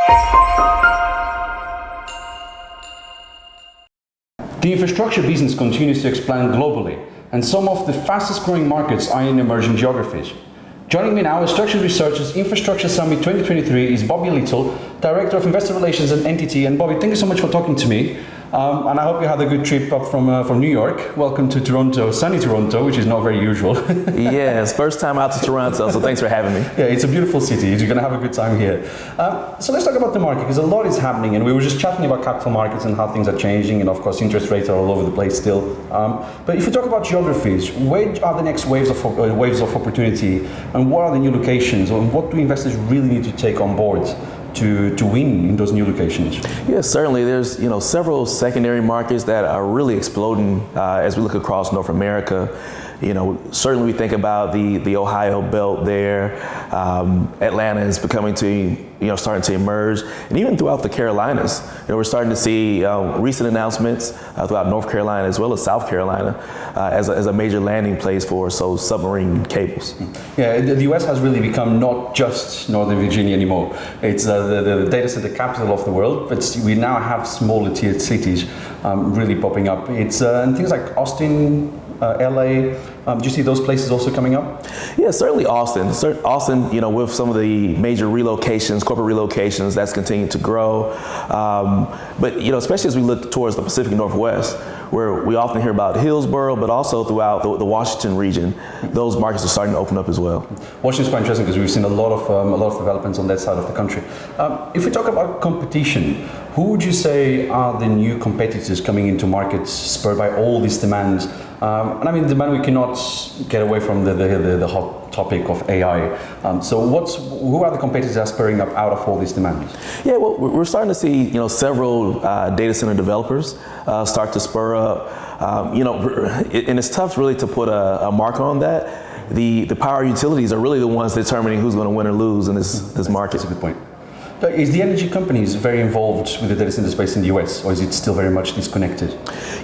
The infrastructure business continues to expand globally, and some of the fastest growing markets are in emerging geographies. Joining me now as Structured Researchers Infrastructure Summit 2023 is Bobby Little, Director of Investor Relations at NTT. And Bobby, thank you so much for talking to me. And I hope you had a good trip up from New York. Welcome to Toronto, sunny Toronto, which is not very usual. Yes, first time out to Toronto, so thanks for having me. Yeah, it's a beautiful city. You're going to have a good time here. So let's talk about the market, because a lot is happening, and we were just chatting about capital markets and how things are changing, and of course interest rates are all over the place still. But if we talk about geographies, where are the next waves of opportunity, and what are the new locations, and what do investors really need to take on board to win in those new locations? Yes, certainly. There's several secondary markets that are really exploding as we look across North America. Certainly we think about the Ohio belt there. Atlanta is becoming starting to emerge, and even throughout the Carolinas. We're starting to see recent announcements throughout North Carolina as well as South Carolina as a major landing place for submarine cables. Yeah, the US has really become not just Northern Virginia anymore. It's the data center capital of the world, but we now have smaller tiered cities really popping up. It's and things like Austin, LA. Do you see those places also coming up? Yeah, certainly Austin. Austin, with some of the major relocations, corporate relocations, that's continued to grow. But especially as we look towards the Pacific Northwest, where we often hear about Hillsborough, but also throughout the Washington region, those markets are starting to open up as well. Washington's quite interesting because we've seen a lot of developments on that side of the country. If we talk about competition, who would you say are the new competitors coming into markets spurred by all these demands? And I mean, demand, we cannot get away from the hot topic of AI. So who are the competitors that are spurring up out of all these demands? Yeah, well, we're starting to see several data center developers start to spur up. And it's tough really to put a marker on that. The power utilities are really the ones determining who's going to win or lose in this market. That's a good point. Is the energy companies very involved with the data center space in the US, or is it still very much disconnected?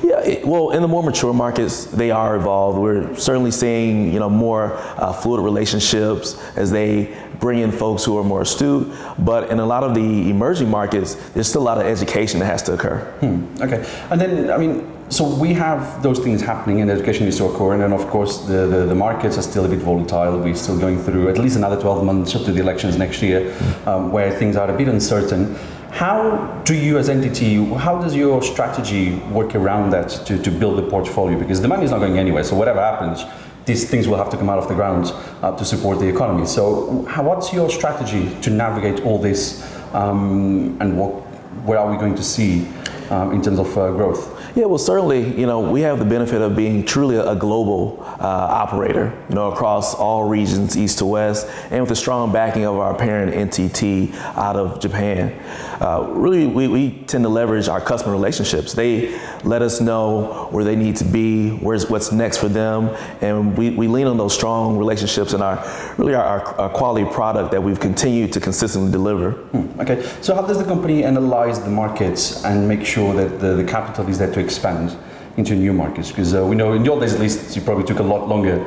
Yeah, well, in the more mature markets, they are involved. We're certainly seeing, more fluid relationships as they bring in folks who are more astute. But in a lot of the emerging markets, there's still a lot of education that has to occur. Okay, and then, so we have those things happening and education needs to occur, and then of course the markets are still a bit volatile. We're still going through at least another 12 months up to the elections next year, where things are a bit uncertain. How do you as NTT, how does your strategy work around that to build a portfolio? Because the money is not going anywhere, so whatever happens, these things will have to come out of the ground to support the economy. So what's your strategy to navigate all this, and where are we going to see in terms of growth? Yeah, well, certainly, we have the benefit of being truly a global operator, across all regions, east to west, and with the strong backing of our parent NTT out of Japan. Really, we tend to leverage our customer relationships. They let us know where they need to be, what's next for them, and we lean on those strong relationships and our quality product that we've continued to consistently deliver. Okay, so how does the company analyze the markets and make sure that the capital is there to expand into new markets? Because we know in the old days, at least, you probably took a lot longer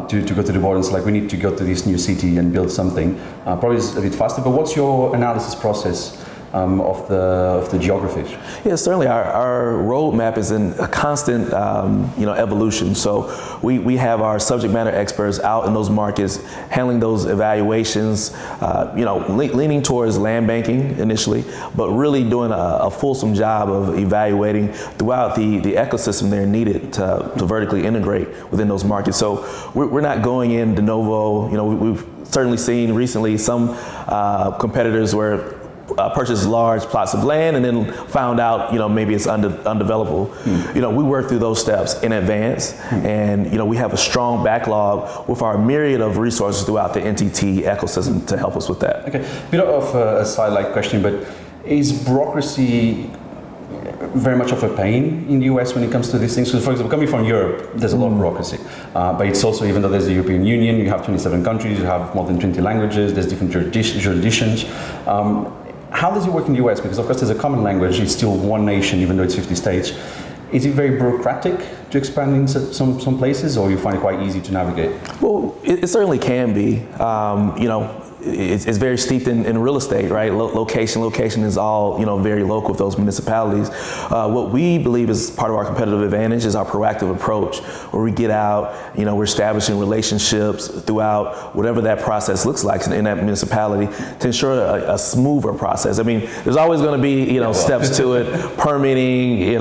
to go to the board and say, like, we need to go to this new city and build something. Probably it's a bit faster, but what's your analysis process of the geographies? Yeah, certainly our roadmap is in a constant evolution. So we have our subject matter experts out in those markets handling those evaluations, leaning towards land banking initially, but really doing a fulsome job of evaluating throughout the ecosystem they're needed to vertically integrate within those markets. So we're not going in de novo. We've certainly seen recently some competitors where purchased large plots of land and then found out, maybe it's undevelopable. We work through those steps in advance, and we have a strong backlog with our myriad of resources throughout the NTT ecosystem to help us with that. Okay, bit of a side-like question, but is bureaucracy very much of a pain in the US when it comes to these things? Because, for example, coming from Europe, there's a lot of bureaucracy, but it's also, even though there's the European Union, you have 27 countries, you have more than 20 languages, there's different jurisdictions. How does it work in the US? Because of course there's a common language, it's still one nation even though it's 50 states. Is it very bureaucratic to expand in some places, or you find it quite easy to navigate? Well, it certainly can be. it's very steeped in real estate, right? Location is all, very local with those municipalities. What we believe is part of our competitive advantage is our proactive approach, where we get out, we're establishing relationships throughout whatever that process looks like in that municipality to ensure a smoother process. I mean, there's always going to be, steps to it, permitting,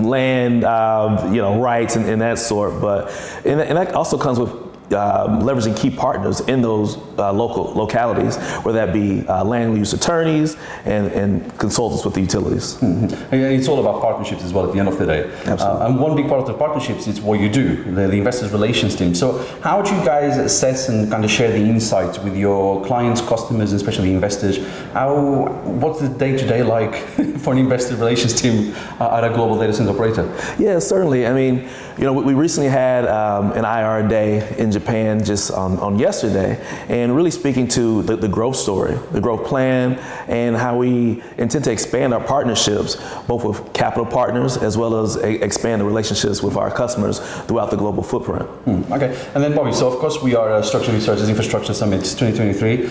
land, rights and that sort, but and that also comes with leveraging key partners in those local localities, whether that be land use attorneys and consultants with the utilities. Mm-hmm. It's all about partnerships as well at the end of the day. Absolutely. And one big part of the partnerships is what you do, the investor relations team. So how do you guys assess and kind of share the insights with your clients, customers, and especially investors? What's the day-to-day like for an investor relations team at a global data center operator? Yeah, certainly. I mean, we recently had an IR day in Japan just on yesterday, and really speaking to the growth story, the growth plan, and how we intend to expand our partnerships, both with capital partners as well as expand the relationships with our customers throughout the global footprint. Okay, and then Bobby, so of course we are Structured Resources Infrastructure Summit 2023.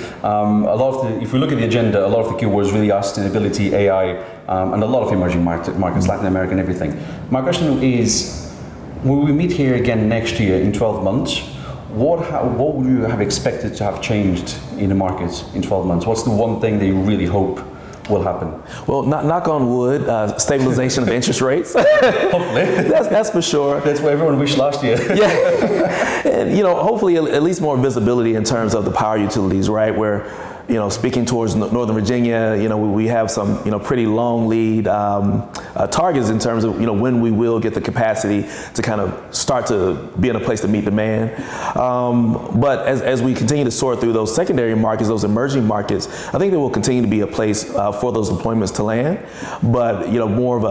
If we look at the agenda, a lot of the keywords really are sustainability, AI, and a lot of emerging markets, Latin America and everything. My question is, when we meet here again next year in 12 months, what would you have expected to have changed in the markets in 12 months? What's the one thing that you really hope will happen? Well, knock on wood, stabilization of interest rates. Hopefully. That's for sure. That's what everyone wished last year. Yeah. And, hopefully at least more visibility in terms of the power utilities, right? Where, speaking towards Northern Virginia, we have some, pretty long lead targets in terms of, when we will get the capacity to kind of start to be in a place to meet demand. But as we continue to sort through those secondary markets, those emerging markets, I think there will continue to be a place for those deployments to land, but, more of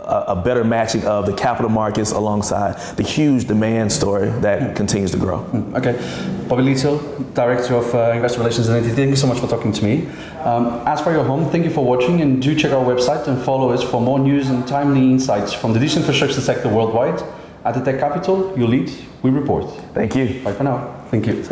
a better matching of the capital markets alongside the huge demand story that continues to grow. Okay. Bobby Little, Director of Investor Relations and Entity, thank you so much for talking to me. As for your home, thank you for watching, and do check our website and follow us for more news and timely insights from the digital infrastructure sector worldwide. At the Tech Capital, you lead, we report. Thank you. Bye for now. Thank you.